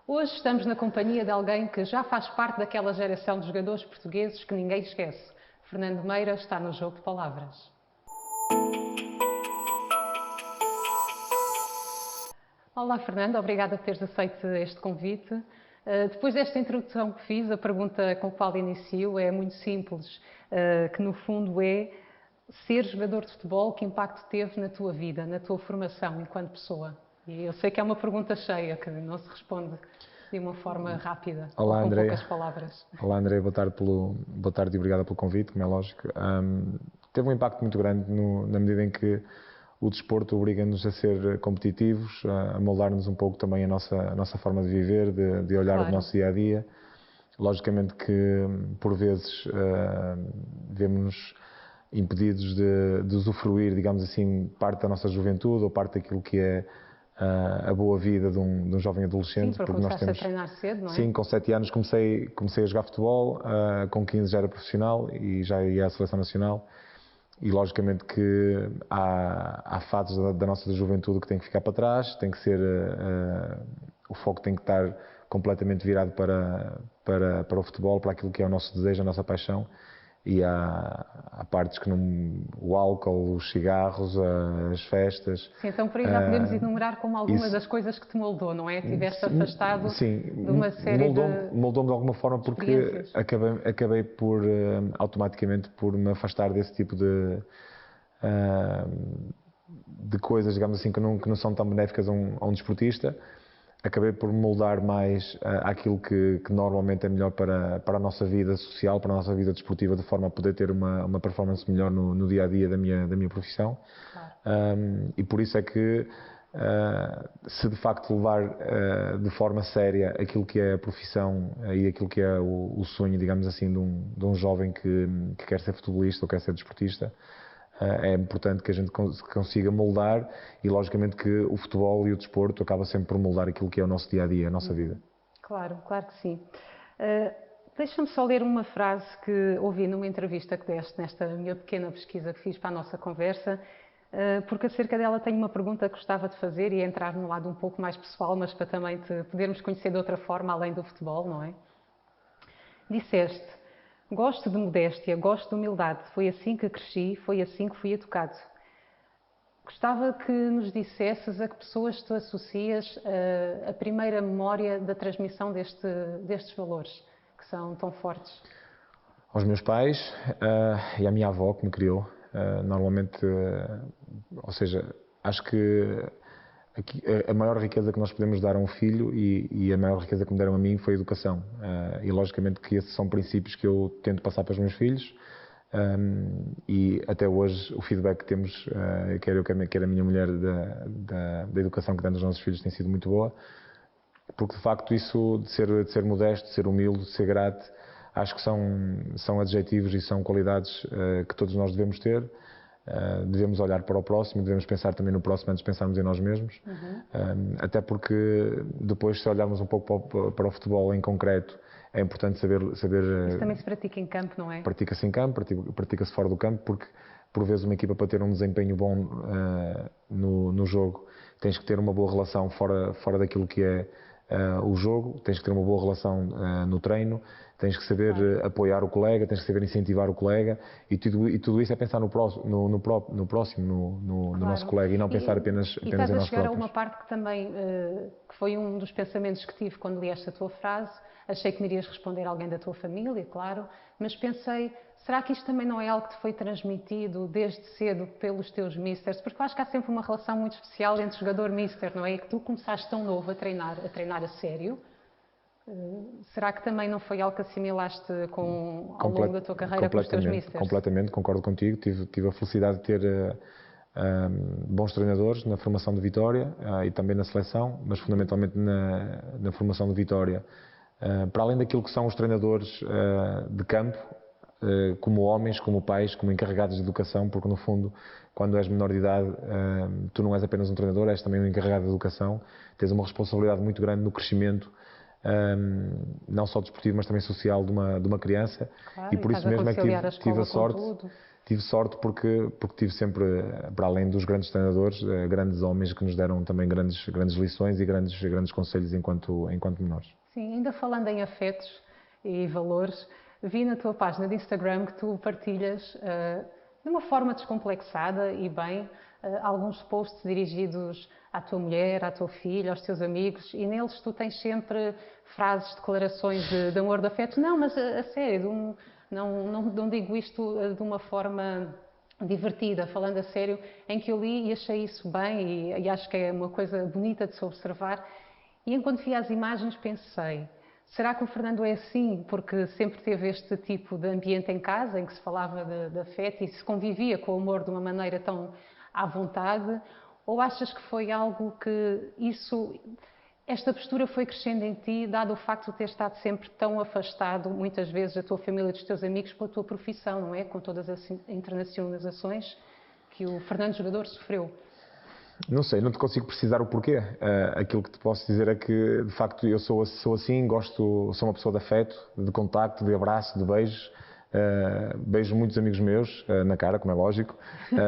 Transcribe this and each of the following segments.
Hoje estamos na companhia de alguém que já faz parte daquela geração de jogadores portugueses que ninguém esquece. Fernando Meira está no Jogo de Palavras. Olá, Fernando, obrigada por teres aceito este convite. Depois desta introdução que fiz, a pergunta com a qual inicio é muito simples, que no fundo é: ser jogador de futebol, que impacto teve na tua vida, na tua formação enquanto pessoa? E eu sei que é uma pergunta cheia, que não se responde de uma forma rápida, Olá, ou com Andréia. poucas palavras. Olá, André, boa tarde e obrigada pelo convite, como é lógico. Teve um impacto muito grande na medida em que o desporto obriga-nos a ser competitivos, a moldar-nos um pouco também a nossa forma de viver, de olhar Claro. o nosso dia-a-dia. Logicamente que, por vezes, vemos-nos impedidos de usufruir, digamos assim, parte da nossa juventude ou parte daquilo que é a boa vida de um jovem adolescente. Sim, porque começaste a treinar cedo, não é? Sim, com 7 anos comecei a jogar futebol, com 15 já era profissional e já ia à seleção nacional. E logicamente que há fases da nossa juventude que têm que ficar para trás, tem que ser, o foco tem que estar completamente virado para o futebol, para aquilo que é o nosso desejo, a nossa paixão. E há partes que o álcool, os cigarros, as festas. Sim, então por aí já podemos enumerar como algumas isso- das coisas que te moldou, não é? Tiveste afastado Sim, de uma série moldou-me de alguma forma, porque experiências. acabei por, automaticamente, por me afastar desse tipo de coisas, digamos assim, que não são tão benéficas a um desportista. Acabei por me moldar mais àquilo que normalmente é melhor para a nossa vida social, para a nossa vida desportiva, de forma a poder ter uma performance melhor no dia-a-dia da minha profissão. Claro. E por isso é que, se de facto levar de forma séria aquilo que é a profissão e aquilo que é o sonho, digamos assim, de um jovem que quer ser futebolista ou quer ser desportista, é importante que a gente consiga moldar, e logicamente que o futebol e o desporto acaba sempre por moldar aquilo que é o nosso dia-a-dia, a nossa vida. Claro, claro que sim. Deixa-me só ler uma frase que ouvi numa entrevista que deste nesta minha pequena pesquisa que fiz para a nossa conversa, porque acerca dela tenho uma pergunta que gostava de fazer e entrar num lado um pouco mais pessoal, mas para também te podermos conhecer de outra forma, além do futebol, não é? Disseste: gosto de modéstia, gosto de humildade, foi assim que cresci, foi assim que fui educado. Gostava que nos dissesses a que pessoas tu associas a primeira memória da transmissão destes valores, que são tão fortes. Aos meus pais e à minha avó, que me criou. Normalmente, ou seja, acho que a maior riqueza que nós podemos dar a um filho, e a maior riqueza que me deram a mim, foi a educação. E logicamente que esses são princípios que eu tento passar para os meus filhos. E até hoje o feedback que temos, quer eu, quer a minha mulher, da educação que damos aos nossos filhos, tem sido muito boa, porque de facto isso de ser modesto, de ser humilde, de ser grato, acho que são adjetivos e são qualidades que todos nós devemos ter. Devemos olhar para o próximo, devemos pensar também no próximo antes de pensarmos em nós mesmos. Até porque depois, se olharmos um pouco para o futebol em concreto, é importante saber Isso também se pratica em campo, não é? pratica-se em campo, pratica-se fora do campo, porque por vezes uma equipa, para ter um desempenho bom no jogo, tens que ter uma boa relação fora daquilo que é o jogo, tens que ter uma boa relação no treino, tens que saber apoiar o colega, tens que saber incentivar o colega, e tudo isso é pensar no próximo, no nosso colega, e não pensar apenas em nós próprios. E estás a chegar a uma parte que também, que foi um dos pensamentos que tive quando li esta tua frase. Achei que me irias responder a alguém da tua família, claro, mas pensei: será que isto também não é algo que te foi transmitido desde cedo pelos teus misters? Porque eu acho que há sempre uma relação muito especial entre jogador-mister, não é? E que tu começaste tão novo a treinar a sério. Será que também não foi algo que assimilaste ao longo da tua carreira com os teus misters? Completamente, concordo contigo. Tive a felicidade de ter bons treinadores na formação de Vitória e também na seleção, mas fundamentalmente na formação de Vitória. Para além daquilo que são os treinadores de campo, como homens, como pais, como encarregados de educação, porque no fundo, quando és menor de idade, tu não és apenas um treinador, és também um encarregado de educação, tens uma responsabilidade muito grande no crescimento, não só desportivo, mas também social de uma criança. Claro, E por isso mesmo é que tive a sorte. tive sorte porque tive sempre, para além dos grandes treinadores, grandes homens que nos deram também grandes lições e grandes conselhos enquanto menores. Sim, ainda falando em afetos e valores, vi na tua página de Instagram que tu partilhas de uma forma descomplexada e bem alguns posts dirigidos à tua mulher, à tua filha, aos teus amigos, e neles tu tens sempre frases, declarações de amor, de afeto. Não, mas a sério, não digo isto de uma forma divertida, falando a sério, em que eu li e achei isso bem e acho que é uma coisa bonita de se observar. E enquanto vi as imagens pensei, será que o Fernando é assim porque sempre teve este tipo de ambiente em casa em que se falava de afeto e se convivia com o amor de uma maneira tão à vontade? Ou achas que foi algo que esta postura foi crescendo em ti, dado o facto de ter estado sempre tão afastado, muitas vezes, da tua família e dos teus amigos, pela tua profissão, não é? Com todas as internacionalizações que o Fernando jogador sofreu. Não sei, não te consigo precisar o porquê. Aquilo que te posso dizer é que, de facto, eu sou assim, sou uma pessoa de afeto, de contacto, de abraço, de beijos. Beijo muitos amigos meus na cara, como é lógico,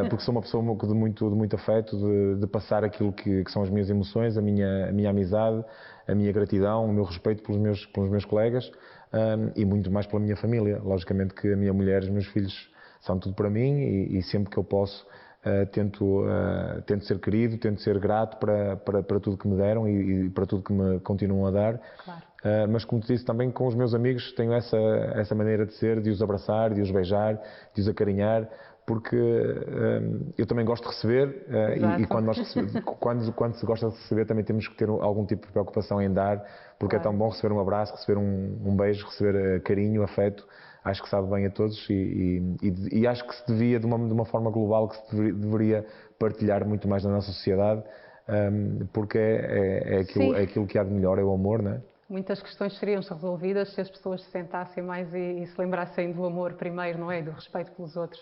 porque sou uma pessoa de muito afeto, de passar aquilo que são as minhas emoções, a minha amizade, a minha gratidão, o meu respeito pelos meus colegas e muito mais pela minha família. Logicamente que a minha mulher e os meus filhos são tudo para mim e sempre que eu posso tento ser querido, tento ser grato para tudo que me deram e para tudo que me continuam a dar. Claro. Mas como te disse, também com os meus amigos tenho essa maneira de ser, de os abraçar, de os beijar, de os acarinhar, porque eu também gosto de receber e quando se gosta de receber também temos que ter algum tipo de preocupação em dar, porque Claro. É tão bom receber um abraço, receber um beijo, receber carinho, afeto. Acho que sabe bem a todos e acho que se devia, de uma forma global, que se deveria partilhar muito mais na nossa sociedade, porque é aquilo que há de melhor, é o amor, não é? Muitas questões seriam-se resolvidas se as pessoas se sentassem mais e se lembrassem do amor primeiro, não é? Do respeito pelos outros.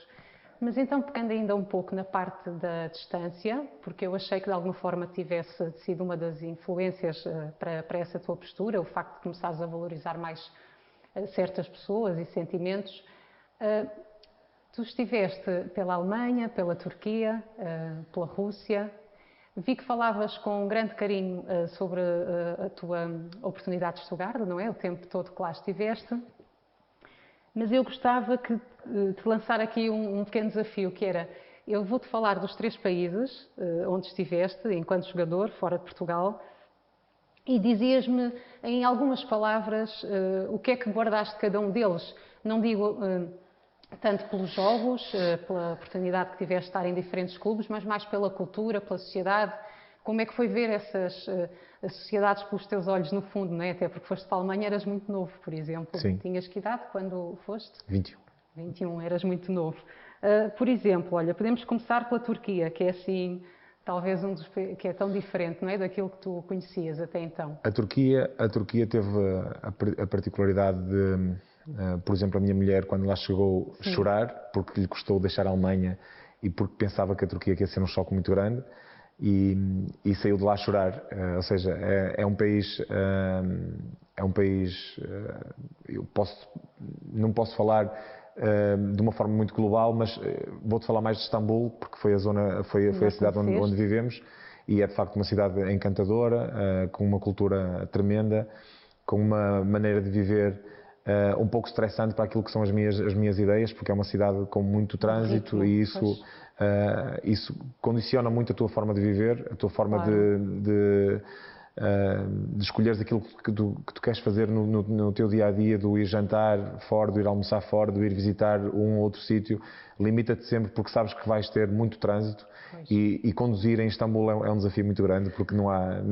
Mas então, pegando ainda um pouco na parte da distância, porque eu achei que de alguma forma tivesse sido uma das influências para essa tua postura, o facto de começares a valorizar mais certas pessoas e sentimentos. Tu estiveste pela Alemanha, pela Turquia, pela Rússia. Vi que falavas com grande carinho sobre a tua oportunidade de Estugarda, não é? O tempo todo que lá estiveste. Mas eu gostava de te lançar aqui um pequeno desafio, que era, eu vou-te falar dos 3 países onde estiveste, enquanto jogador, fora de Portugal, e dizias-me, em algumas palavras, o que é que guardaste de cada um deles. Não digo tanto pelos jogos, pela oportunidade que tiveste de estar em diferentes clubes, mas mais pela cultura, pela sociedade. Como é que foi ver essas sociedades pelos teus olhos, no fundo, não é? Até porque foste para a Alemanha, eras muito novo, por exemplo. Sim. Tinhas que idade quando foste? 21. 21, eras muito novo. Por exemplo, olha, podemos começar pela Turquia, que é assim, talvez que é tão diferente, não é? Daquilo que tu conhecias até então. A Turquia teve a particularidade de, por exemplo, a minha mulher, quando lá chegou, chorar, porque lhe custou deixar a Alemanha e porque pensava que a Turquia ia ser um choque muito grande e saiu de lá a chorar. Ou seja, é um país, eu não posso falar de uma forma muito global, mas vou-te falar mais de Istambul, porque foi a cidade onde vivemos. E é de facto uma cidade encantadora, com uma cultura tremenda, com uma maneira de viver um pouco estressante para aquilo que são as minhas ideias, porque é uma cidade com muito trânsito e isso condiciona muito a tua forma de viver, a tua forma de escolheres aquilo que tu queres fazer no teu dia-a-dia, do ir jantar fora, do ir almoçar fora, do ir visitar um ou outro sítio. Limita-te sempre porque sabes que vais ter muito trânsito e conduzir em Istambul é um desafio muito grande porque não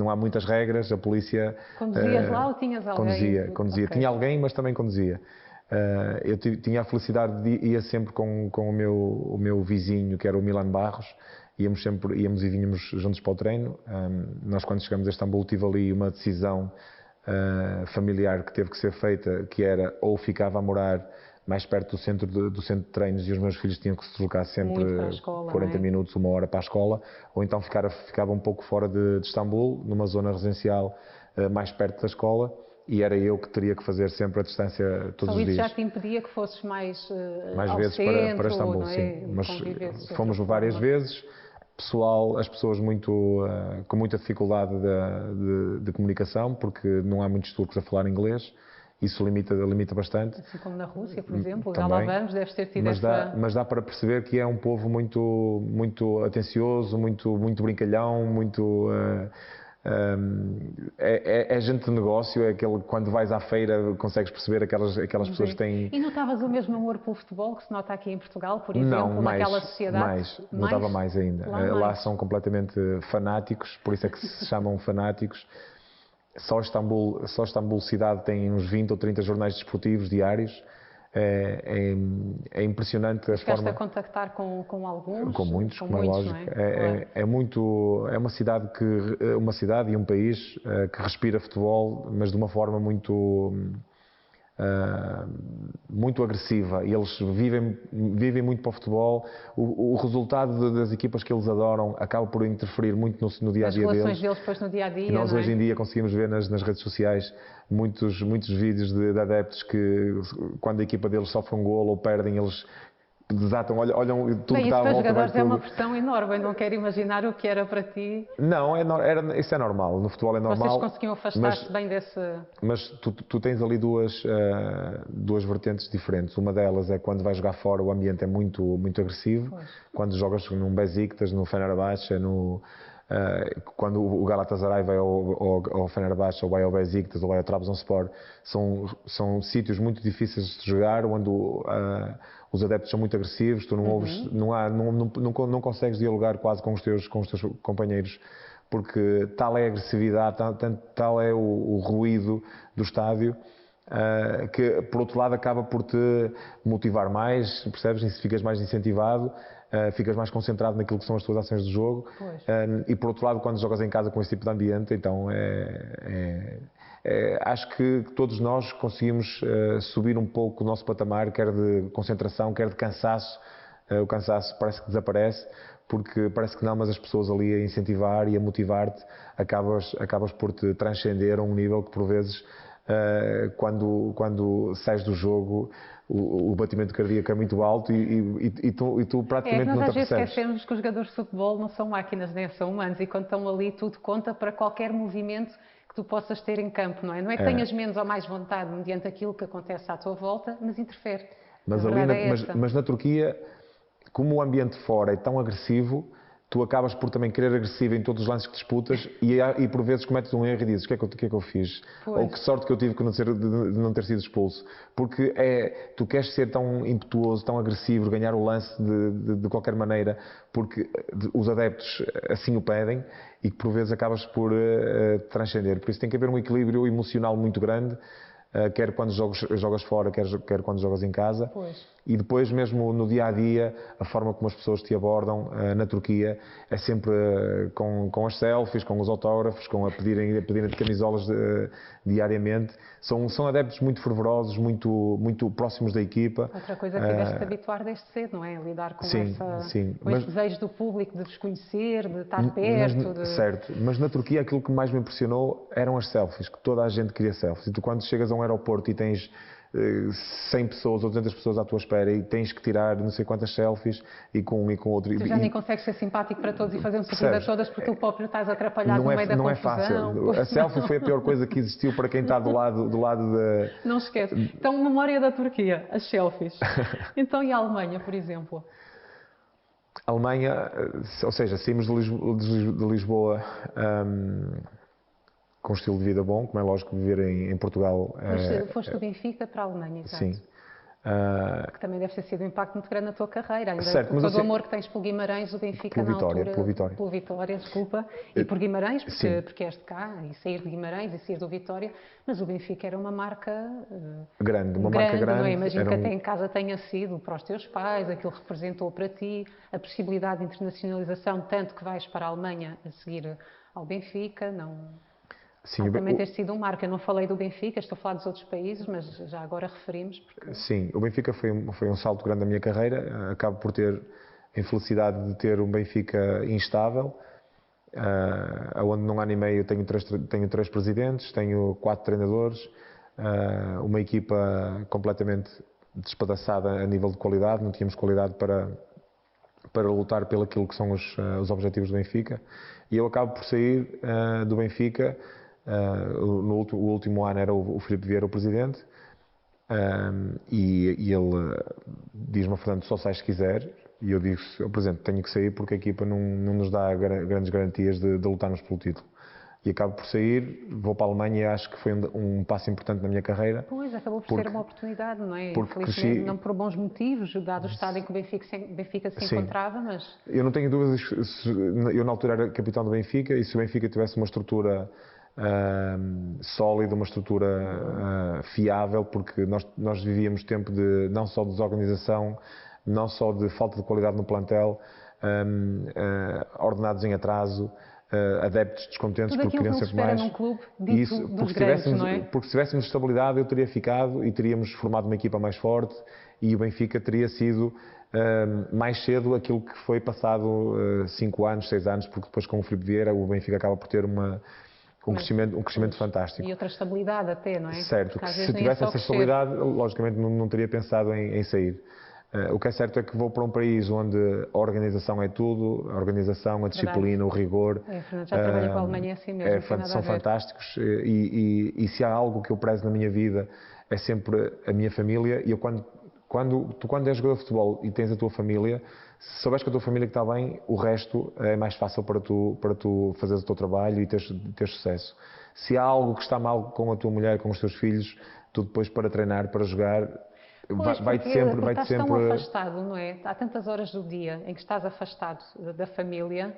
há muitas regras, a polícia... Conduzias lá ou tinhas alguém? Conduzia. Okay. Tinha alguém, mas também conduzia. Eu tinha a felicidade de ir sempre com o meu vizinho, que era o Milan Barros. Íamos e vínhamos juntos para o treino. Nós, quando chegamos a Istambul, tive ali uma decisão familiar que teve que ser feita, que era ou ficava a morar mais perto do centro de treinos e os meus filhos tinham que se deslocar sempre escola, 40 minutos, 1 hora para a escola, ou então ficava um pouco fora de Istambul, numa zona residencial mais perto da escola, e era eu que teria que fazer sempre a distância todos Só os isso dias. já te impedia que fosses mais ao Vezes centro, para Istambul, não é? sim. Mas Convivesses de fomos outra várias forma. vezes. Pessoal, as pessoas com muita dificuldade de comunicação, porque não há muitos turcos a falar inglês. Isso limita bastante. Assim como na Rússia, por exemplo, já Também. lá vamos, deves ter tido Mas dá para perceber que é um povo muito atencioso, muito brincalhão, é gente de negócio, é aquele, quando vais à feira consegues perceber aquelas pessoas que têm... E notavas o mesmo amor pelo futebol que se nota aqui em Portugal, por Não, exemplo, naquela sociedade? notava mais ainda. Lá são completamente fanáticos, por isso é que se chamam fanáticos. Só Istambul cidade tem uns 20 ou 30 jornais desportivos diários. É impressionante a forma... Chegaste a contactar com alguns? Com muitos, como é muitos, lógico. não é? É uma cidade e um país que respira futebol, mas de uma forma muito agressiva, e eles vivem muito para o futebol. O resultado das equipas que eles adoram acaba por interferir muito no dia-a-dia deles. As relações deles depois no dia-a-dia, E nós hoje em dia conseguimos ver nas redes sociais muitos vídeos de adeptos que, quando a equipa deles sofre um golo ou perdem, eles desatam, olham tudo que está à volta. Isso para os jogadores é uma pressão enorme, eu não quero imaginar o que era para ti. Não, isso é normal, no futebol é normal. Vocês conseguiam afastar-se bem desse... Mas tu tens ali duas vertentes diferentes. Uma delas é quando vais jogar fora, o ambiente é muito agressivo. Pois. Quando jogas num Besiktas, no Fenerbahçe, quando o Galatasaray vai ao Fenerbahçe, ou vai ao Besiktas, ou vai ao Trabzonspor, são sítios muito difíceis de jogar, onde os adeptos são muito agressivos, tu não ouves, não consegues dialogar quase com os teus companheiros, porque tal é a agressividade, tal é o ruído do estádio, que por outro lado acaba por te motivar mais, percebes? E se ficas mais incentivado, ficas mais concentrado naquilo que são as tuas ações de jogo. E por outro lado, quando jogas em casa com esse tipo de ambiente, então acho que todos nós conseguimos subir um pouco o nosso patamar, quer de concentração, quer de cansaço. O cansaço parece que desaparece, porque parece que não, mas as pessoas ali a incentivar e a motivar-te, acabas por te transcender a um nível que por vezes, quando sais do jogo, o batimento cardíaco é muito alto e tu praticamente não te apercebes. Nós às vezes esquecemos que os jogadores de futebol não são máquinas, nem são humanos, e quando estão ali tudo conta para qualquer movimento que tu possas ter em campo, não é? Não é que tenhas menos ou mais vontade mediante aquilo que acontece à tua volta, mas interfere. Mas na Turquia, como o ambiente fora é tão agressivo, tu acabas por também querer agressivo em todos os lances que disputas e por vezes cometes um erro e dizes o que é que eu fiz? Pois. Ou que sorte que eu tive de não ter sido expulso. Porque tu queres ser tão impetuoso, tão agressivo, ganhar o lance de qualquer maneira, porque os adeptos assim o pedem e que por vezes acabas por transcender. Por isso tem que haver um equilíbrio emocional muito grande, quer quando jogas fora, quer quando jogas em casa. Pois. E depois mesmo no dia-a-dia, a forma como as pessoas te abordam na Turquia é sempre com as selfies, com os autógrafos, com a pedirem-te camisolas diariamente. São adeptos muito fervorosos, muito próximos da equipa. Outra coisa que tiveste de habituar desde cedo, não é? Lidar com esse desejo do público de vos conhecer, de estar perto. Certo, mas na Turquia aquilo que mais me impressionou eram as selfies, que toda a gente queria selfies. E tu quando chegas a um aeroporto e tens 100 pessoas ou 200 pessoas à tua espera e tens que tirar não sei quantas selfies e com um e com outro. Tu já nem consegues ser simpático para todos e fazer um sorriso a todas porque tu próprio estás atrapalhado no meio da confusão. Não é fácil. A selfie foi a pior coisa que existiu para quem está do lado da... Não esquece. Então, memória da Turquia, as selfies. Então, e a Alemanha, por exemplo? A Alemanha, ou seja, saímos de Lisboa com um estilo de vida bom, como é lógico viver em Portugal. Foste do Benfica para a Alemanha, exato. Sim. Que também deve ter sido um impacto muito grande na tua carreira, ainda certo, por todo o amor que tens pelo Guimarães, o Benfica pelo Vitória, pelo Vitória, desculpa, e por Guimarães, porque és de cá, e sair de Guimarães e sair do Vitória, mas o Benfica era uma marca marca grande. Não é? Imagino que até em casa tenha sido para os teus pais, aquilo representou para ti, a possibilidade de internacionalização, tanto que vais para a Alemanha a seguir ao Benfica, não... Sim, também ter sido um marco. Eu não falei do Benfica, estou a falar dos outros países, mas já agora referimos. Porque... Sim, o Benfica foi um salto grande na minha carreira. Acabo por ter a infelicidade de ter um Benfica instável, onde num ano e meio tenho três presidentes, tenho 4 treinadores, uma equipa completamente despedaçada a nível de qualidade, não tínhamos qualidade para lutar pelo aquilo que são os objetivos do Benfica, e eu acabo por sair do Benfica. O último ano era o Filipe Vieira o presidente, e ele diz-me: Fernando, só sai se quiser. E eu digo: presidente, tenho que sair porque a equipa não nos dá grandes garantias de lutarmos pelo título. E acabo por sair, vou para a Alemanha, e acho que foi um passo importante na minha carreira. Pois, acabou por ser uma oportunidade, não é? Porque Infelizmente, cresci, não por bons motivos, dado o estado em que o Benfica se sim, encontrava, mas... eu não tenho dúvidas, eu na altura era capitão do Benfica, e se o Benfica tivesse uma estrutura sólida, uma estrutura fiável, porque nós vivíamos tempo de, não só de desorganização, não só de falta de qualidade no plantel, ordenados em atraso, adeptos descontentes Tudo porque aquilo queriam que não se sempre espera mais. num clube dito dos Porque grandes, não é? porque se tivéssemos estabilidade, eu teria ficado e teríamos formado uma equipa mais forte, e o Benfica teria sido mais cedo aquilo que foi passado 5 anos, 6 anos, porque depois com o Filipe Vieira o Benfica acaba por ter um crescimento fantástico. E outra estabilidade até, não é? Certo, Porque que às se vezes nem é tivesse só essa crescer. estabilidade, logicamente não teria pensado em sair. O que é certo é que vou para um país onde a organização é tudo, a organização, a disciplina, o rigor. Fernando, já trabalhei com a Alemanha, é assim mesmo, não tem nada a São ver. fantásticos, e se há algo que eu prezo na minha vida é sempre a minha família. E eu quando és jogador de futebol e tens a tua família, se souberes que a tua família está bem, o resto é mais fácil para tu fazeres o teu trabalho e teres sucesso. Se há algo que está mal com a tua mulher, com os teus filhos, tu depois para treinar, para jogar, Pois, vai-te porque sempre... estás tão afastado, não é? Há tantas horas do dia em que estás afastado da família,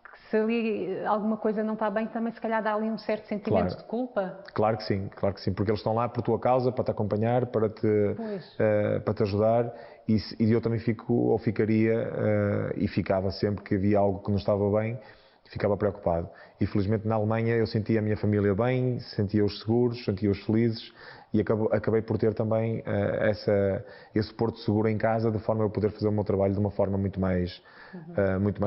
que se ali alguma coisa não está bem, também se calhar dá ali um certo sentimento Claro. de culpa. Claro que sim, porque eles estão lá por tua causa, para te acompanhar, para te ajudar, e eu também ficaria, e ficava sempre que havia algo que não estava bem, ficava preocupado. E felizmente na Alemanha eu sentia a minha família bem, sentia-os seguros, sentia-os felizes, e acabei por ter também esse porto seguro em casa, de forma a eu poder fazer o meu trabalho de uma forma muito mais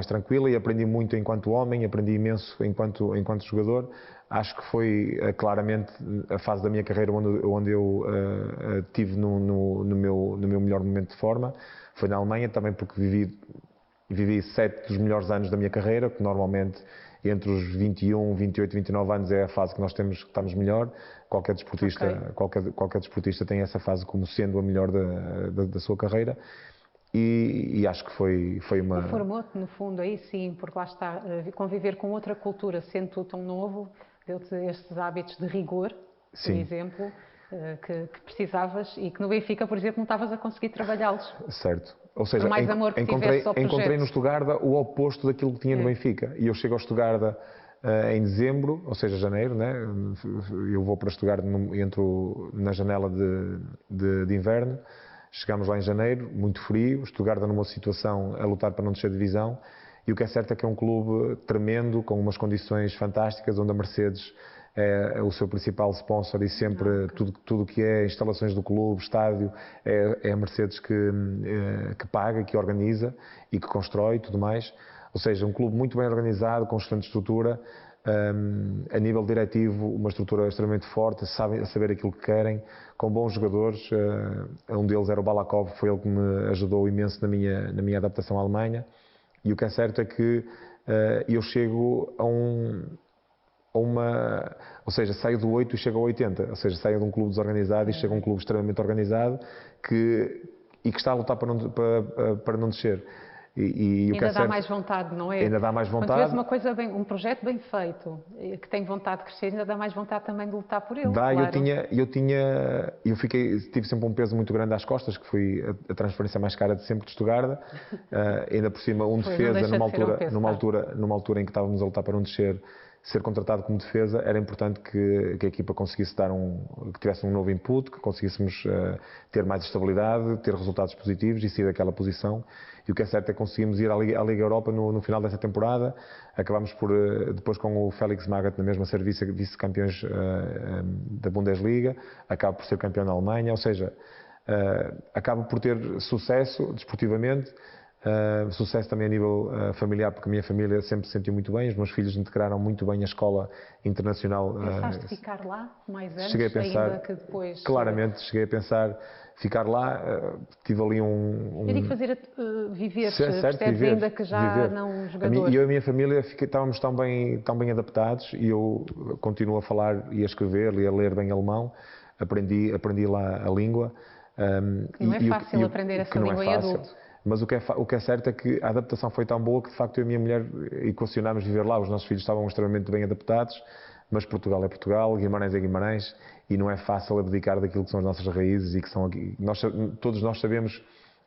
tranquila, e aprendi muito enquanto homem, aprendi imenso enquanto jogador. Acho que foi claramente a fase da minha carreira onde eu tive no meu melhor momento de forma. Foi na Alemanha, também porque vivi 7 dos melhores anos da minha carreira, que normalmente entre os 21, 28, 29 anos é a fase que nós temos que estamos melhor. Qualquer desportista tem essa fase como sendo a melhor da sua carreira. E acho que foi uma... Formou-te, no fundo, aí sim, porque lá está, conviver com outra cultura, sendo tu tão novo, deu-te estes hábitos de rigor, por exemplo, que precisavas, e que no Benfica, por exemplo, não estavas a conseguir trabalhá-los. Certo. Ou seja, Por mais amor que tivesse ao projeto. encontrei no Stuttgart o oposto daquilo que tinha no Benfica. E eu chego ao Stuttgart em dezembro, ou seja, janeiro, né? Eu vou para Stuttgart, entro na janela de inverno. Chegamos lá em janeiro, muito frio, Stuttgart numa situação a lutar para não descer de divisão, e o que é certo é que é um clube tremendo, com umas condições fantásticas, onde a Mercedes é o seu principal sponsor, e sempre tudo que é instalações do clube, estádio, é a Mercedes que paga, que organiza e que constrói tudo mais. Ou seja, um clube muito bem organizado, com excelente estrutura. A nível diretivo, uma estrutura extremamente forte, a saber aquilo que querem, com bons jogadores. Um deles era o Balakov, foi ele que me ajudou imenso na minha adaptação à Alemanha. E o que é certo é que eu chego ou seja, saio do 8 e chego ao 80, ou seja, saio de um clube desorganizado e chego a um clube extremamente organizado e que está a lutar para não descer. E ainda dá mais vontade, não é? Ainda dá mais vontade. Quando vês uma coisa um projeto bem feito, que tem vontade de crescer, ainda dá mais vontade também de lutar por ele. Dá, claro. Tive sempre um peso muito grande às costas, que foi a transferência mais cara de sempre de Stuttgart. Ainda por cima, defesa, numa altura em que estávamos a lutar para não descer, ser contratado como defesa, era importante que a equipa conseguisse que tivesse um novo input, que conseguíssemos ter mais estabilidade, ter resultados positivos e sair daquela posição. E o que é certo é que conseguimos ir à Liga Europa no final dessa temporada. Acabámos por, depois com o Felix Magath na mesma, ser vice-campeões da Bundesliga, acaba por ser campeão na Alemanha, ou seja, acaba por ter sucesso desportivamente. Sucesso também a nível familiar, porque a minha família sempre se sentiu muito bem, os meus filhos integraram muito bem a escola internacional. Pensaste ficar lá mais anos, Cheguei a pensar, ainda que depois... claramente, cheguei a pensar ficar lá, tive ali Eu digo fazer viver, certo, percebes, viver, ainda que já viver. não jogador. Eu e a minha família estávamos tão bem adaptados e eu continuo a falar e a escrever e a ler bem alemão, aprendi lá a língua. Que não é fácil aprender essa língua em adulto. Mas o que é certo é que a adaptação foi tão boa que de facto eu e a minha mulher equacionámos viver lá. Os nossos filhos estavam extremamente bem adaptados, mas Portugal é Portugal, Guimarães é Guimarães e não é fácil abdicar daquilo que são as nossas raízes e que são aqui. Todos nós sabemos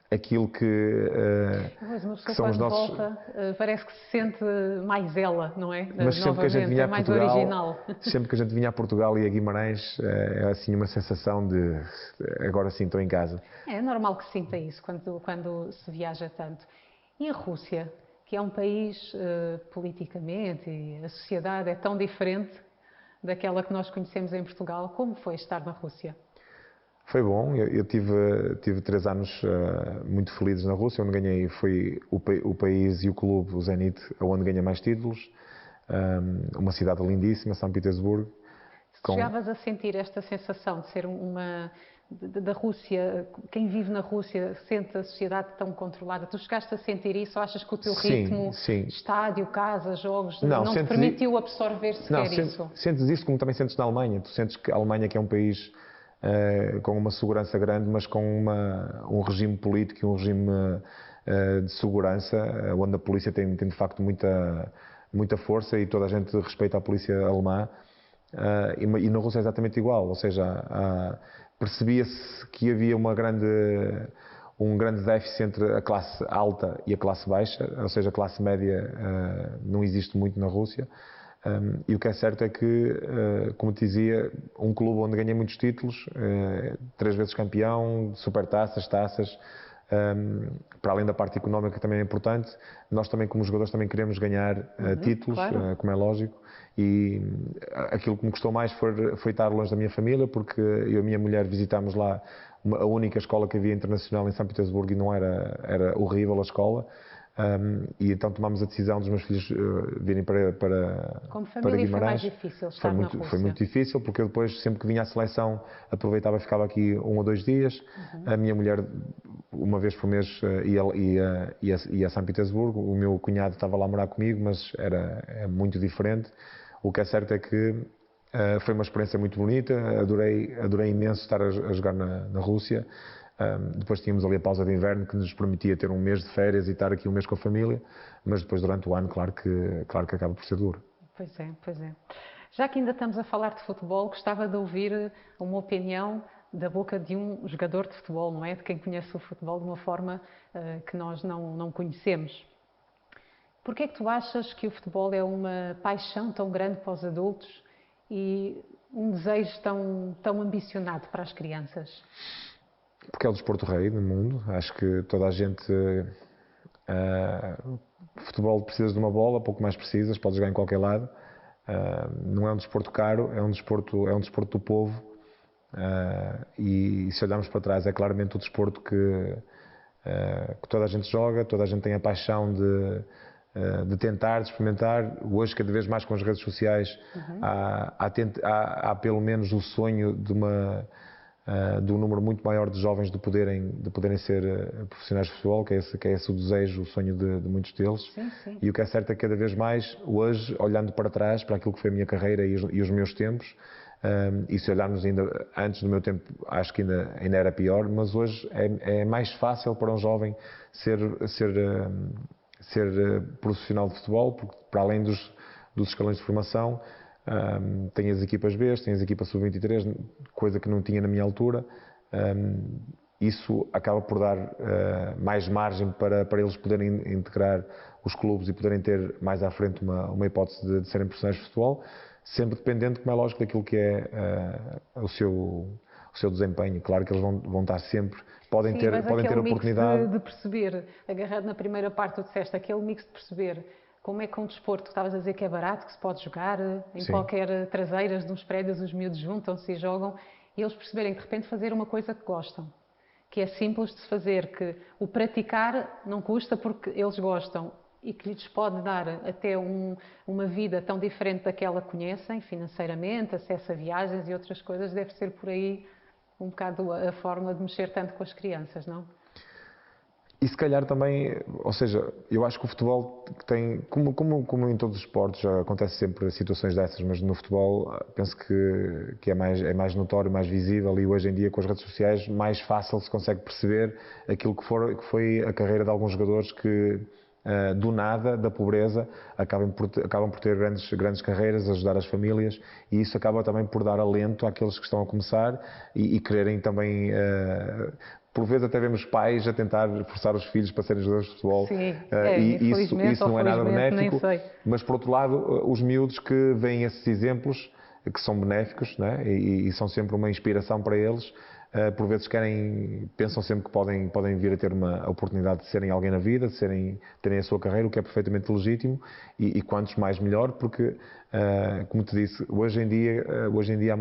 aquilo que são os nossos... volta, parece que se sente mais ela, não é? Mas sempre que a gente vinha a Portugal, original. sempre que a gente vinha a Portugal e a Guimarães, é assim uma sensação de agora sim estou em casa. É normal que sinta isso quando se viaja tanto. E a Rússia, que é um país politicamente e a sociedade é tão diferente daquela que nós conhecemos em Portugal, como foi estar na Rússia? Foi bom, eu tive 3 anos muito felizes na Rússia, onde ganhei, foi o país e o clube, o Zenit, onde ganhei mais títulos, uma cidade lindíssima, São Petersburgo. Chegavas a sentir esta sensação de ser da Rússia, quem vive na Rússia sente a sociedade tão controlada, tu chegaste a sentir isso ou achas que o teu ritmo, estádio, casa, jogos, não te permitiu absorver sequer isso? Sentes isso como também sentes na Alemanha, tu sentes que a Alemanha que é um país com uma segurança grande, mas com um regime político e um regime de segurança, onde a polícia tem de facto muita força e toda a gente respeita a polícia alemã. E na Rússia é exatamente igual, ou seja, percebia-se que havia um grande déficit entre a classe alta e a classe baixa, ou seja, a classe média não existe muito na Rússia. E o que é certo é que, como te dizia, um clube onde ganhei muitos títulos, 3 vezes campeão, supertaças, taças, para além da parte económica que também é importante, nós também como jogadores também queremos ganhar títulos, claro. Como é lógico, e aquilo que me custou mais foi estar longe da minha família, porque eu e a minha mulher visitámos lá a única escola que havia internacional em São Petersburgo e não era horrível a escola. E então tomámos a decisão dos meus filhos virem para Guimarães. Foi mais difícil estar na Rússia? Foi muito difícil, porque eu depois, sempre que vinha à seleção, aproveitava e ficava aqui 1 ou 2 dias. A minha mulher, uma vez por mês, ia a São Petersburgo. O meu cunhado estava lá a morar comigo, mas é muito diferente. O que é certo é que foi uma experiência muito bonita, adorei imenso estar a jogar na Rússia. Depois tínhamos ali a pausa de inverno que nos permitia ter 1 mês de férias e estar aqui 1 mês com a família, mas depois durante o ano, claro que acaba por ser duro. Pois é. Já que ainda estamos a falar de futebol, gostava de ouvir uma opinião da boca de um jogador de futebol, não é? De quem conhece o futebol de uma forma que nós não conhecemos. Porquê é que tu achas que o futebol é uma paixão tão grande para os adultos e um desejo tão ambicionado para as crianças? Porque é o desporto rei do mundo. Acho que toda a gente... futebol precisas de uma bola, pouco mais precisas, podes jogar em qualquer lado. Não é um desporto caro, é um desporto do povo. E se olharmos para trás, é claramente o desporto que toda a gente joga, toda a gente tem a paixão de tentar, de experimentar. Hoje, cada vez mais com as redes sociais, há pelo menos o sonho de um número muito maior de jovens de poderem ser profissionais de futebol, que é esse o desejo, o sonho de muitos deles. Sim. E o que é certo é que cada vez mais, hoje, olhando para trás, para aquilo que foi a minha carreira e os meus tempos, e se olharmos ainda antes do meu tempo, acho que ainda era pior, mas hoje é mais fácil para um jovem ser profissional de futebol, porque para além dos escalões de formação, tem as equipas B, tem as equipas sub-23, coisa que não tinha na minha altura. Isso acaba por dar mais margem para eles poderem integrar os clubes e poderem ter mais à frente uma hipótese de serem profissionais de futebol, sempre dependendo, como é lógico, daquilo que é o seu desempenho. Claro que eles vão estar sempre, podem ter a oportunidade de perceber, agarrado na primeira parte, tu disseste, aquele mix de perceber como é que um desporto, tu estavas a dizer que é barato, que se pode jogar em qualquer traseiras de uns prédios, os miúdos juntam-se e jogam, e eles perceberem que de repente fazer uma coisa que gostam que é simples de se fazer, que o praticar não custa porque eles gostam e que lhes pode dar até uma vida tão diferente daquela que conhecem, financeiramente, acesso a viagens e outras coisas, deve ser por aí um bocado a forma de mexer tanto com as crianças, não? E se calhar também, ou seja, eu acho que o futebol tem, como em todos os esportes, já acontece sempre situações dessas, mas no futebol penso que é mais notório, mais visível, e hoje em dia com as redes sociais mais fácil se consegue perceber aquilo que foi a carreira de alguns jogadores que do nada, da pobreza, acabam por ter grandes carreiras, ajudar as famílias, e isso acaba também por dar alento àqueles que estão a começar e quererem também. Por vezes até vemos pais a tentar forçar os filhos para serem jogadores de futebol. Sim, E isso não é nada benéfico, nem sei. mas por outro lado, os miúdos que veem esses exemplos, que são benéficos, né? E são sempre uma inspiração para eles, por vezes pensam sempre que podem vir a ter uma oportunidade de serem alguém na vida, de terem a sua carreira, o que é perfeitamente legítimo, e quantos mais melhor, porque, como te disse, hoje em dia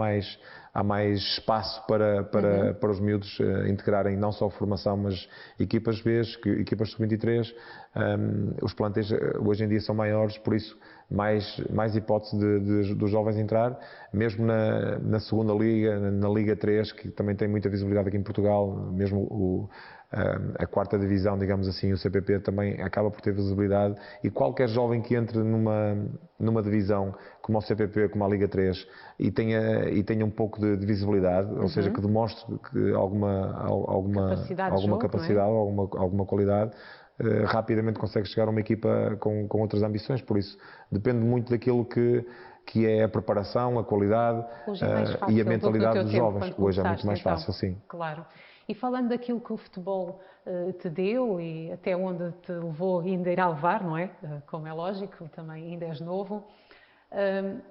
há mais espaço para os miúdos integrarem não só a formação, mas equipas B, equipas sub-23. Os plantéis hoje em dia são maiores, por isso mais hipótese dos jovens entrar, mesmo na segunda liga, na Liga 3, que também tem muita visibilidade aqui em Portugal, mesmo a quarta divisão, digamos assim, o CPP também acaba por ter visibilidade, e qualquer jovem que entre numa divisão como o CPP, como a Liga 3, e tenha um pouco de visibilidade, ou seja, que demonstre que alguma capacidade, alguma qualidade, rapidamente consegue chegar a uma equipa com outras ambições. Por isso depende muito daquilo que é a preparação, a qualidade e a mentalidade dos jovens. Hoje é muito mais fácil, sim. Claro. E falando daquilo que o futebol te deu e até onde te levou e ainda irá levar, não é? Como é lógico, também ainda és novo.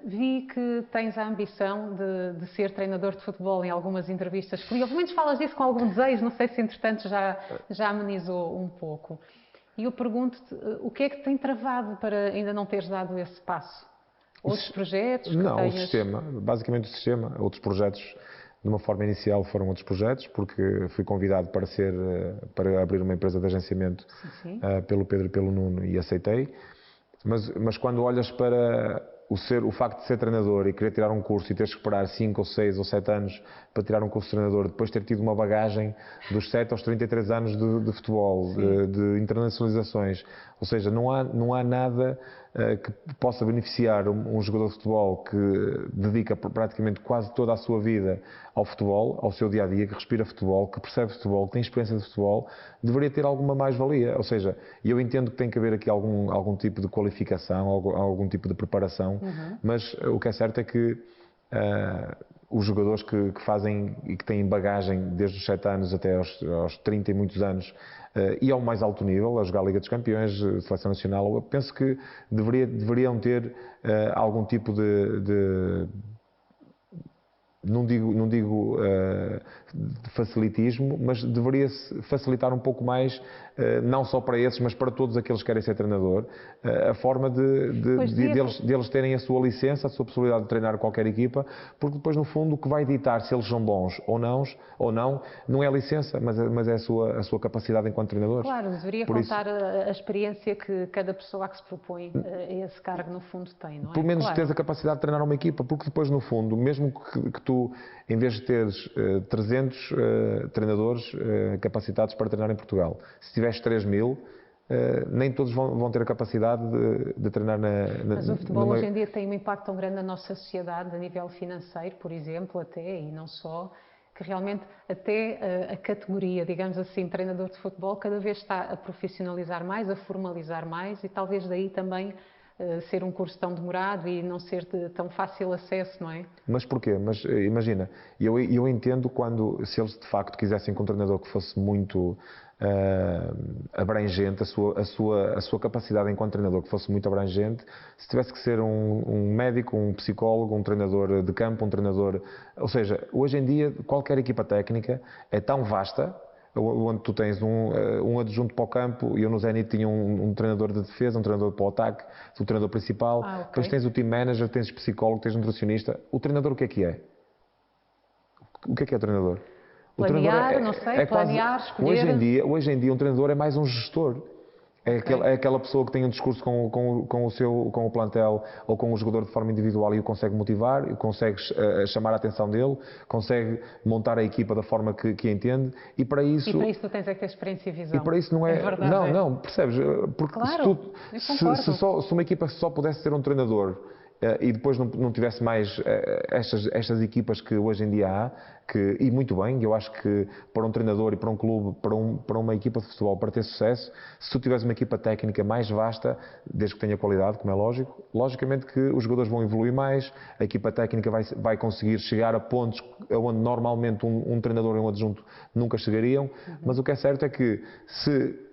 Vi que tens a ambição de ser treinador de futebol em algumas entrevistas que li. Ou pelo menos falas disso com algum desejo, não sei se entretanto já amenizou um pouco. E eu pergunto-te, o que é que te tem travado para ainda não teres dado esse passo? Outros projetos que Não, tenhas? o sistema, basicamente o sistema. Outros projetos, de uma forma inicial, foram outros projetos, porque fui convidado para abrir uma empresa de agenciamento Sim. Pelo Pedro e pelo Nuno, e aceitei. Mas quando olhas para o facto de ser treinador e querer tirar um curso e teres que esperar 5 ou 6 ou 7 anos para tirar um curso de treinador, depois ter tido uma bagagem dos 7 aos 33 anos de futebol, de internacionalizações, ou seja, não há nada que possa beneficiar um jogador de futebol que dedica praticamente quase toda a sua vida ao futebol, ao seu dia-a-dia, que respira futebol, que percebe futebol, que tem experiência de futebol, deveria ter alguma mais-valia. Ou seja, eu entendo que tem que haver aqui algum tipo de qualificação, algum tipo de preparação, mas o que é certo é que os jogadores que fazem e que têm bagagem desde os 7 anos até aos 30 e muitos anos, e ao mais alto nível, a jogar a Liga dos Campeões, Seleção Nacional, eu penso que deveriam ter algum tipo de não digo de facilitismo, mas deveria-se facilitar um pouco mais, não só para esses, mas para todos aqueles que querem ser treinador, a forma deles terem a sua licença, a sua possibilidade de treinar qualquer equipa, porque depois, no fundo, o que vai ditar se eles são bons ou não é a licença, mas é a sua capacidade enquanto treinadores. Claro, deveria contar a experiência que cada pessoa que se propõe a esse cargo, no fundo, tem, não é? Pelo menos tens a capacidade de treinar uma equipa, porque depois, no fundo, mesmo que tu, em vez de teres 300 treinadores capacitados para treinar em Portugal, se tiveres 3.000, nem todos vão ter a capacidade de treinar Mas o futebol hoje em dia tem um impacto tão grande na nossa sociedade, a nível financeiro, por exemplo, até, e não só, que realmente até a categoria, digamos assim, treinador de futebol, cada vez está a profissionalizar mais, a formalizar mais, e talvez daí também ser um curso tão demorado e não ser de tão fácil acesso, não é? Mas porquê? Mas imagina, eu entendo se eles de facto quisessem que um treinador que fosse muito abrangente, a sua capacidade enquanto treinador que fosse muito abrangente, se tivesse que ser um médico, um psicólogo, um treinador de campo, um treinador... Ou seja, hoje em dia qualquer equipa técnica é tão vasta, onde tu tens um adjunto para o campo, e eu no Zenit tinha um treinador de defesa, um treinador para o ataque, o treinador principal, depois tens o team manager, tens o psicólogo, tens o nutricionista. O treinador o que é que é? O que é o treinador? Planear, não sei, planear, escolher. Hoje em dia um treinador é mais um gestor. É aquela pessoa que tem um discurso com o plantel ou com o jogador de forma individual e o consegue motivar, e consegue chamar a atenção dele, consegue montar a equipa da forma que entende e para isso... E para isso tu tens é que ter experiência e visão. E para isso não é... verdade, não, percebes? Porque claro, se uma equipa só pudesse ter um treinador e depois não tivesse mais estas equipas que hoje em dia há, e muito bem, eu acho que para um treinador e para um clube, para uma equipa de futebol, para ter sucesso, se tu tiveres uma equipa técnica mais vasta, desde que tenha qualidade, como é lógico, logicamente que os jogadores vão evoluir mais, a equipa técnica vai conseguir chegar a pontos onde normalmente um treinador e um adjunto nunca chegariam, mas o que é certo é que se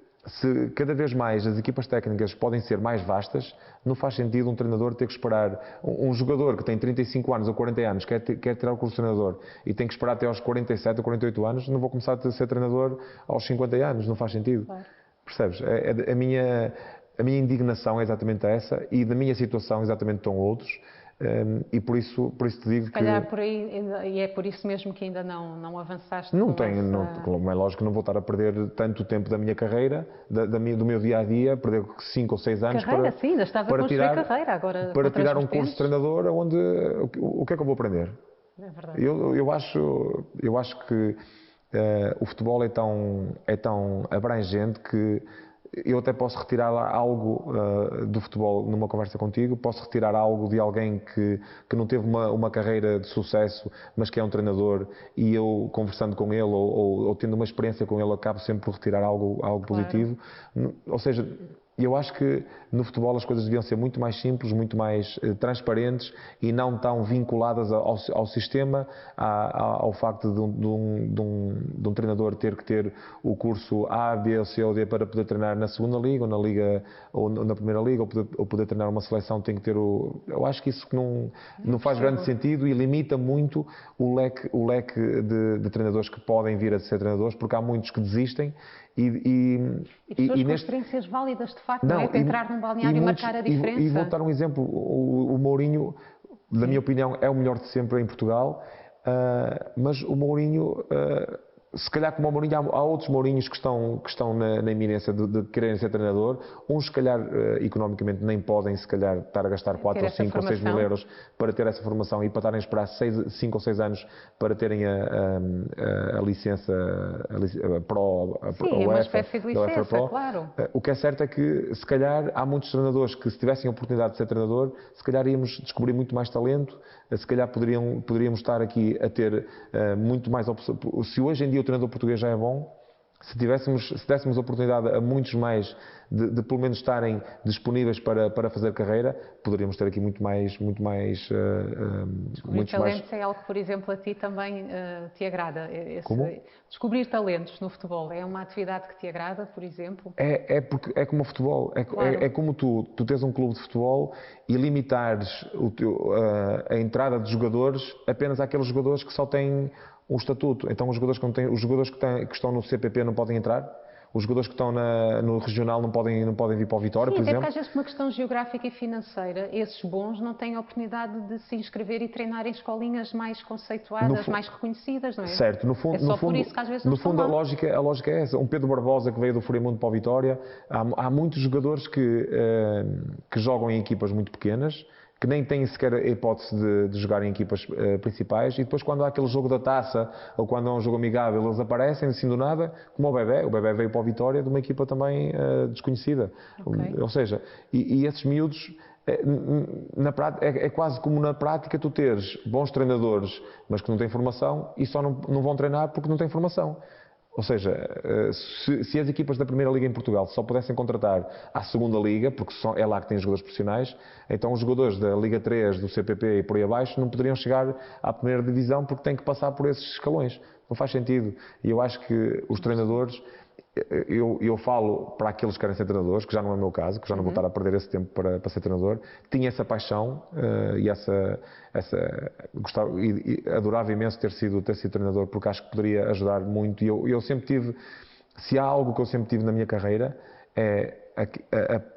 cada vez mais as equipas técnicas podem ser mais vastas, não faz sentido um treinador ter que esperar. Um jogador que tem 35 anos ou 40 anos, quer tirar o curso de treinador e tem que esperar até aos 47 ou 48 anos, não vou começar a ser treinador aos 50 anos, não faz sentido. Claro. Percebes? A minha indignação é exatamente essa e da minha situação exatamente estão outros. E por isso te digo que... Se calhar por aí, e é por isso mesmo que ainda não avançaste. Como é lógico que não vou estar a perder tanto tempo da minha carreira, do meu dia-a-dia, perder 5 ou 6 anos para tirar, agora, para tirar um curso de treinador, onde o que é que eu vou aprender? É verdade. Eu acho que o futebol é tão abrangente que eu até posso retirar algo do futebol numa conversa contigo, posso retirar algo de alguém que não teve uma carreira de sucesso, mas que é um treinador, e eu conversando com ele ou tendo uma experiência com ele, acabo sempre por retirar algo positivo. Ou seja, eu acho que no futebol as coisas deviam ser muito mais simples, muito mais transparentes e não tão vinculadas ao sistema, ao facto de um treinador ter que ter o curso A, B, ou C ou D para poder treinar na segunda liga ou na liga ou na primeira liga ou poder treinar uma seleção. Tem que ter eu acho que isso que não faz grande sentido e limita muito o leque de treinadores que podem vir a ser treinadores, porque há muitos que desistem e pessoas com experiências válidas de facto, não é? Para entrar num balneário e marcar a diferença. E vou dar um exemplo, o Mourinho, na minha opinião, é o melhor de sempre em Portugal, mas o Mourinho, se calhar como o Mourinho, há outros Mourinhos que estão na iminência de quererem ser treinador, uns se calhar economicamente nem podem se calhar estar a gastar 4 ou 5 ou 6 mil euros para ter essa formação e para estarem a esperar 5 ou 6 anos para terem a licença uma espécie de licença, claro. O que é certo é que se calhar há muitos treinadores que, se tivessem a oportunidade de ser treinador, se calhar íamos descobrir muito mais talento, se calhar poderíamos estar aqui a ter muito mais opções. Se hoje em dia o treinador português já é bom, se dessemos oportunidade a muitos mais de pelo menos estarem disponíveis para fazer carreira, poderíamos ter aqui muito mais talentos é algo que, por exemplo, a ti também te agrada. Descobrir talentos no futebol é uma atividade que te agrada, por exemplo? Porque é como o futebol, é como tu tens um clube de futebol e limitares a entrada de jogadores apenas àqueles jogadores que só têm um estatuto. Então os jogadores que estão no CPP não podem entrar? Os jogadores que estão no regional não podem vir para o Vitória, por exemplo? Sim, até porque às vezes por uma questão geográfica e financeira, esses bons não têm a oportunidade de se inscrever e treinar em escolinhas mais conceituadas, mais reconhecidas, não é? Certo. No fundo, por isso que às vezes não estão lá. A lógica é essa. Um Pedro Barbosa que veio do Friamundo para o Vitória, há muitos jogadores que jogam em equipas muito pequenas, que nem têm sequer a hipótese de jogar em equipas principais, e depois quando há aquele jogo da taça ou quando há um jogo amigável, eles aparecem assim do nada, como o Bebé veio para o Vitória de uma equipa também desconhecida. Okay. Ou seja, e esses miúdos, é quase como na prática tu teres bons treinadores, mas que não têm formação e só não vão treinar porque não têm formação. Ou seja, se as equipas da Primeira Liga em Portugal só pudessem contratar à Segunda Liga, porque é lá que tem jogadores profissionais, então os jogadores da Liga 3, do CPP e por aí abaixo não poderiam chegar à Primeira Divisão porque têm que passar por esses escalões. Não faz sentido. E eu acho que os treinadores... Eu falo para aqueles que querem ser treinadores, que já não é o meu caso, que já não vou estar a perder esse tempo para ser treinador. Tinha essa paixão e adorava imenso ter sido treinador, porque acho que poderia ajudar muito. E eu sempre tive, se há algo que eu sempre tive na minha carreira, é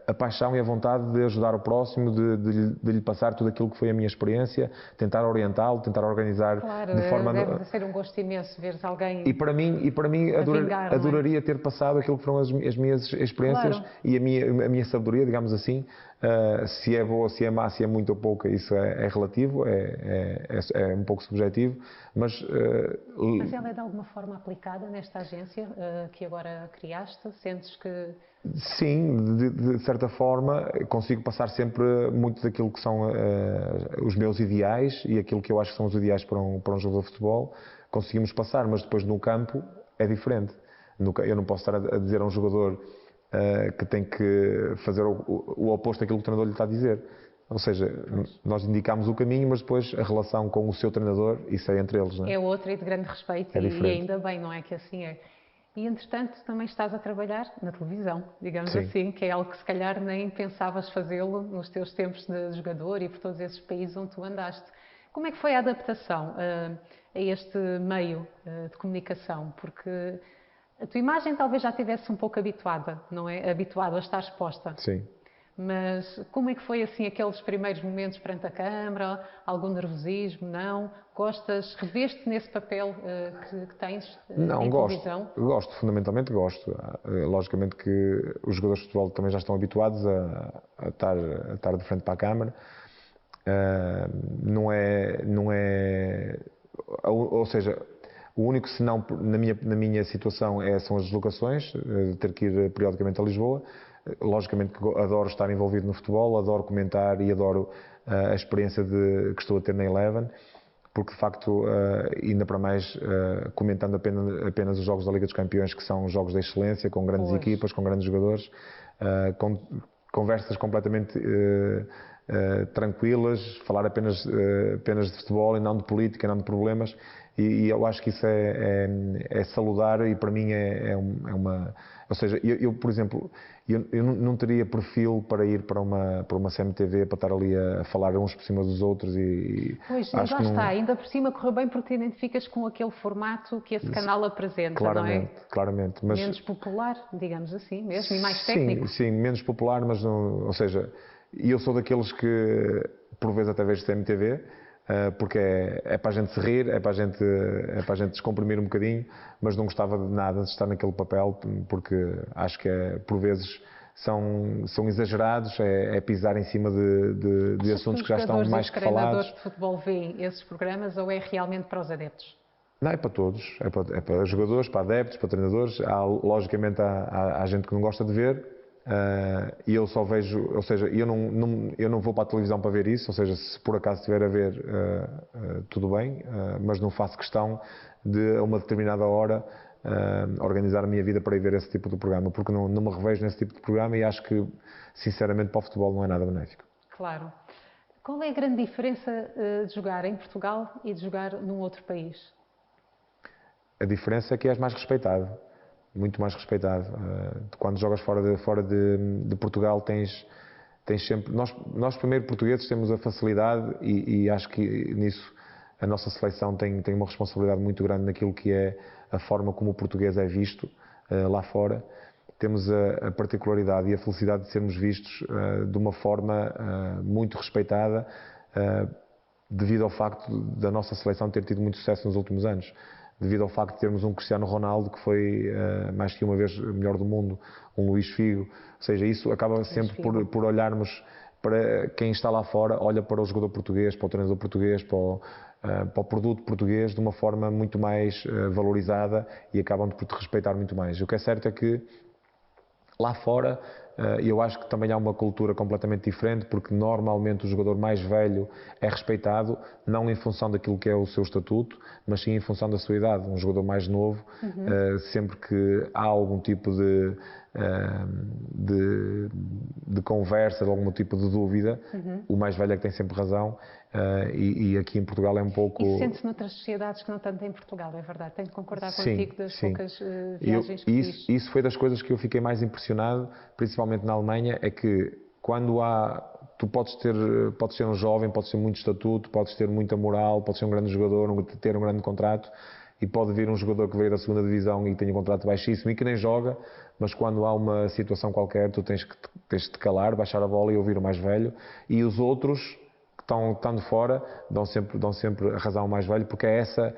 a paixão e a vontade de ajudar o próximo, de lhe passar tudo aquilo que foi a minha experiência, tentar orientá-lo, tentar organizar Claro, de forma... deve ser um gosto imenso ver alguém E para mim a vingar, não é? adoraria ter passado aquilo que foram as minhas experiências, Claro. e a minha sabedoria, digamos assim. Se é boa, se é má, se é muito ou pouca, isso é relativo, é um pouco subjetivo, mas ela é de alguma forma aplicada nesta agência que agora criaste? Sentes que... sim, de certa forma consigo passar sempre muito daquilo que são os meus ideais e aquilo que eu acho que são os ideais para um jogador de futebol. Conseguimos passar, mas depois no campo é diferente. Eu não posso estar a dizer a um jogador que tem que fazer o oposto daquilo que o treinador lhe está a dizer. Ou seja, nós indicamos o caminho, mas depois a relação com o seu treinador, isso é entre eles, não é? É outra e de grande respeito, É e diferente. ainda bem, não é que assim é. E entretanto também estás a trabalhar na televisão, digamos Sim. assim, que é algo que se calhar nem pensavas fazê-lo nos teus tempos de jogador e por todos esses países onde tu andaste. Como é que foi a adaptação a este meio de comunicação? Porque a tua imagem talvez já estivesse um pouco habituada, não é? Habituada a estar exposta. Sim. Mas como é que foi assim aqueles primeiros momentos perante a câmara? Algum nervosismo? Não? Gostas? Reveste nesse papel que tens Não, em gosto. televisão? Gosto, fundamentalmente gosto. Logicamente que os jogadores de futebol também já estão habituados a estar de frente para a câmara. Ou seja, o único senão na minha situação são as deslocações, ter que ir periodicamente a Lisboa. Logicamente que adoro estar envolvido no futebol, adoro comentar e adoro a experiência que estou a ter na Eleven, porque de facto, ainda para mais, comentando apenas os jogos da Liga dos Campeões, que são jogos de excelência, com grandes equipas, com grandes jogadores, com conversas completamente tranquilas, falar apenas de futebol e não de política, não de problemas, e eu acho que isso é salutar, e para mim é uma... Ou seja, eu por exemplo, eu não teria perfil para ir para uma CMTV, para estar ali a falar uns por cima dos outros, Pois, acho lá que não... está, ainda por cima correu bem porque te identificas com aquele formato que esse canal apresenta, Claramente, não é? claramente. Mas, Menos popular, digamos assim mesmo, e mais técnico. sim, menos popular, mas não, ou seja, eu sou daqueles que por vezes até vejo CMTV, porque é para a gente se rir, é para a gente descomprimir um bocadinho, mas não gostava de nada de estar naquele papel, porque acho que por vezes são exagerados, é pisar em cima de assuntos que já estão mais que falados. Os treinadores de futebol veem esses programas ou é realmente para os adeptos? Não, é para todos, é para jogadores, para adeptos, para treinadores. Logicamente há gente que não gosta de ver, e eu só vejo, ou seja, eu não vou para a televisão para ver isso, ou seja, se por acaso estiver a ver, tudo bem, mas não faço questão de a uma determinada hora organizar a minha vida para ir ver esse tipo de programa, porque não me revejo nesse tipo de programa, e acho que, sinceramente, para o futebol não é nada benéfico. Claro. Qual é a grande diferença de jogar em Portugal e de jogar num outro país? A diferença é que és mais respeitado, muito mais respeitado. Quando jogas fora de Portugal tens sempre... Nós primeiro portugueses temos a facilidade, e acho que nisso a nossa seleção tem uma responsabilidade muito grande naquilo que é a forma como o português é visto lá fora. Temos a particularidade e a felicidade de sermos vistos de uma forma muito respeitada, devido ao facto da nossa seleção ter tido muito sucesso nos últimos anos, devido ao facto de termos um Cristiano Ronaldo que foi mais que uma vez melhor do mundo, um Luís Figo. Ou seja, isso acaba sempre por olharmos para quem está lá fora, olha para o jogador português, para o treinador português, para o produto português de uma forma muito mais valorizada, e acabam por te respeitar muito mais. O que é certo é que lá fora, eu acho que também há uma cultura completamente diferente, porque normalmente o jogador mais velho é respeitado, não em função daquilo que é o seu estatuto, mas sim em função da sua idade. Um jogador mais novo, sempre que há algum tipo de conversa, de algum tipo de dúvida, o mais velho é que tem sempre razão, e aqui em Portugal é um pouco... Isso sente-se noutras sociedades que não tanto em Portugal, é verdade? Tenho de concordar contigo das poucas viagens que fiz. Isso foi das coisas que eu fiquei mais impressionado, principalmente na Alemanha, é que quando tu podes ser um jovem, podes ter muito estatuto, podes ter muita moral, podes ser um grande jogador, ter um grande contrato, e pode vir um jogador que veio da segunda divisão e tem um contrato baixíssimo e que nem joga, mas quando há uma situação qualquer tu tens de te calar, baixar a bola e ouvir o mais velho, e os outros que estão de fora dão sempre a razão ao mais velho, porque é essa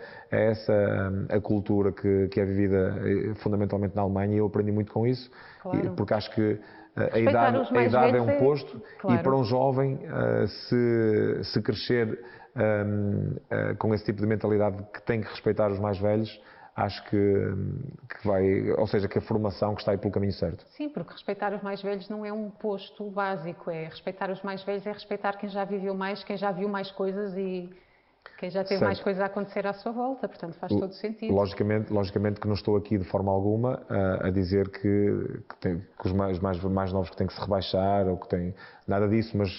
a cultura que é vivida fundamentalmente na Alemanha, e eu aprendi muito com isso, Claro. porque acho que a Respeitar os mais idade é velhos um posto, claro. e para um jovem, se crescer com esse tipo de mentalidade que tem que respeitar os mais velhos, acho que vai, ou seja, que a formação que está aí pelo caminho certo. Sim, porque respeitar os mais velhos não é um posto básico, respeitar os mais velhos é respeitar quem já viveu mais, quem já viu mais coisas e quem já teve mais coisas a acontecer à sua volta, portanto faz todo sentido. Logicamente que não estou aqui de forma alguma a dizer que os mais novos que têm que se rebaixar ou que têm nada disso, mas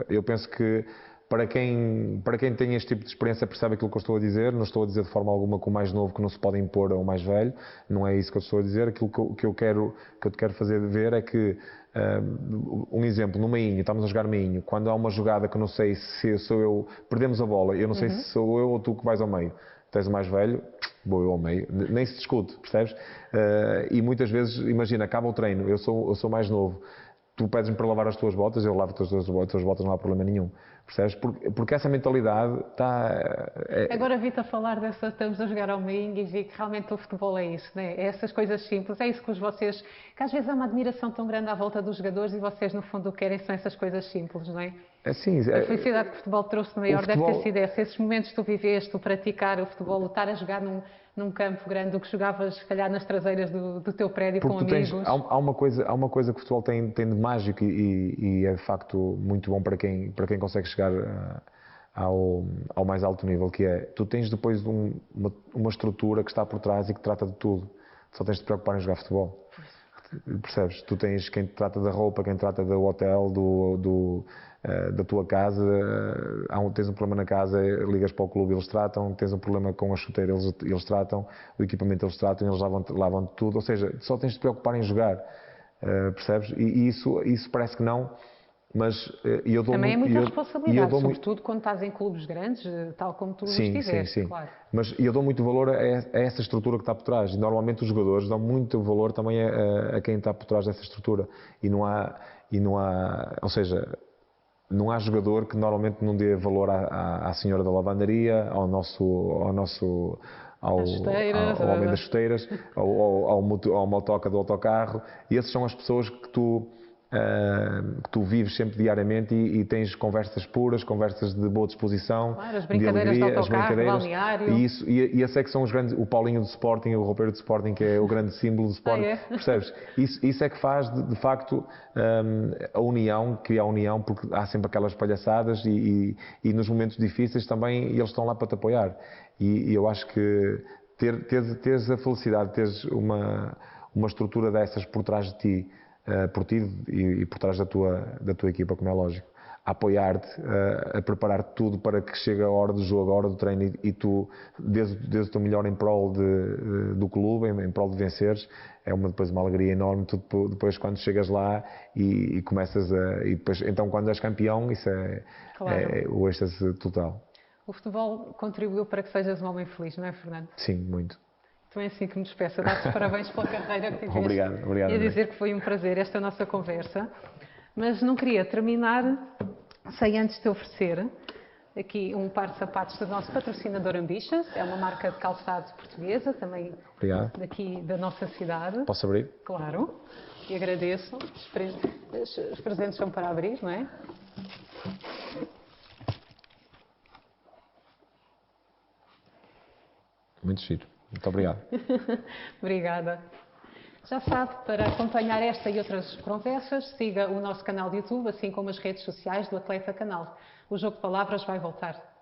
eu penso que para quem tem este tipo de experiência percebe aquilo que eu estou a dizer. Não estou a dizer de forma alguma que o mais novo que não se pode impor ao mais velho, não é isso que eu estou a dizer. Aquilo que eu te quero fazer ver é que, um exemplo, no meinho, estamos a jogar meinho, quando há uma jogada que eu não sei se sou eu, perdemos a bola, eu não sei se sou eu ou tu que vais ao meio, tens o mais velho, vou eu ao meio, nem se discute, percebes? E muitas vezes, imagina, acaba o treino, eu sou mais novo, tu pedes-me para lavar as tuas botas, eu lavo as tuas botas, não há problema nenhum. Percebes? Porque essa mentalidade está... Agora vi-te a falar dessa, estamos a jogar ao meio e vi que realmente o futebol é isso, né? É essas coisas simples, é isso que vocês... Que às vezes há uma admiração tão grande à volta dos jogadores e vocês no fundo o que querem são essas coisas simples, não é? Sim, a felicidade que o futebol trouxe maior futebol... deve ter sido essa. Esses momentos que tu viveste, o praticar o futebol, o estar a jogar num campo grande, do que jogavas, se calhar, nas traseiras do teu prédio com amigos. Há uma coisa que o futebol tem de mágico e é de facto muito bom para quem consegue chegar ao mais alto nível, que é, tu tens depois uma estrutura que está por trás e que trata de tudo. Só tens de te preocupar em jogar futebol. Percebes? Tu tens quem te trata da roupa, quem te trata do hotel, da tua casa, tens um problema na casa, ligas para o clube, eles tratam, tens um problema com a chuteira, eles tratam, o equipamento eles tratam, eles lavam tudo, ou seja, só tens de te preocupar em jogar, percebes? E isso parece que não, mas eu dou também muito, é muita responsabilidade, sobretudo quando estás em clubes grandes, tal como tu estiveste, sim. Claro. Mas eu dou muito valor a essa estrutura que está por trás, e normalmente os jogadores dão muito valor também a quem está por trás dessa estrutura, e não há, ou seja, não há jogador que normalmente não dê valor à senhora da lavandaria, ao homem das chuteiras, ao motoca do autocarro, e essas são as pessoas que tu vives sempre diariamente e tens conversas puras, conversas de boa disposição, claro, as brincadeiras de autocarro, balneário. E esse é que são os grandes, o Paulinho do Sporting, o roupeiro do Sporting, que é o grande símbolo do Sporting, percebes? Isso é que faz de facto a união, cria a união, porque há sempre aquelas palhaçadas e nos momentos difíceis também eles estão lá para te apoiar. E eu acho que teres a felicidade de teres uma estrutura dessas por trás de ti, por ti e por trás da tua equipa, como é lógico, a apoiar-te, a preparar tudo para que chegue a hora do jogo, a hora do treino e tu dês o teu melhor em prol do clube, em prol de venceres, é depois uma alegria enorme. Tu depois quando chegas lá e começas e depois, então quando és campeão, isso é o êxtase total. O futebol contribuiu para que sejas um homem feliz, não é, Fernando? Sim, muito. Então é assim que me despeço. Dar-te parabéns pela carreira que tiveste. Obrigado. E a dizer que foi um prazer esta nossa conversa. Mas não queria terminar sem antes te oferecer aqui um par de sapatos do nosso patrocinador Ambitions. É uma marca de calçado portuguesa, também daqui da nossa cidade. Posso abrir? Claro. E agradeço. Os presentes são para abrir, não é? Muito giro. Muito obrigado. Obrigada. Já sabe, para acompanhar esta e outras conversas, siga o nosso canal de YouTube, assim como as redes sociais do Atleta Canal. O Jogo de Palavras vai voltar.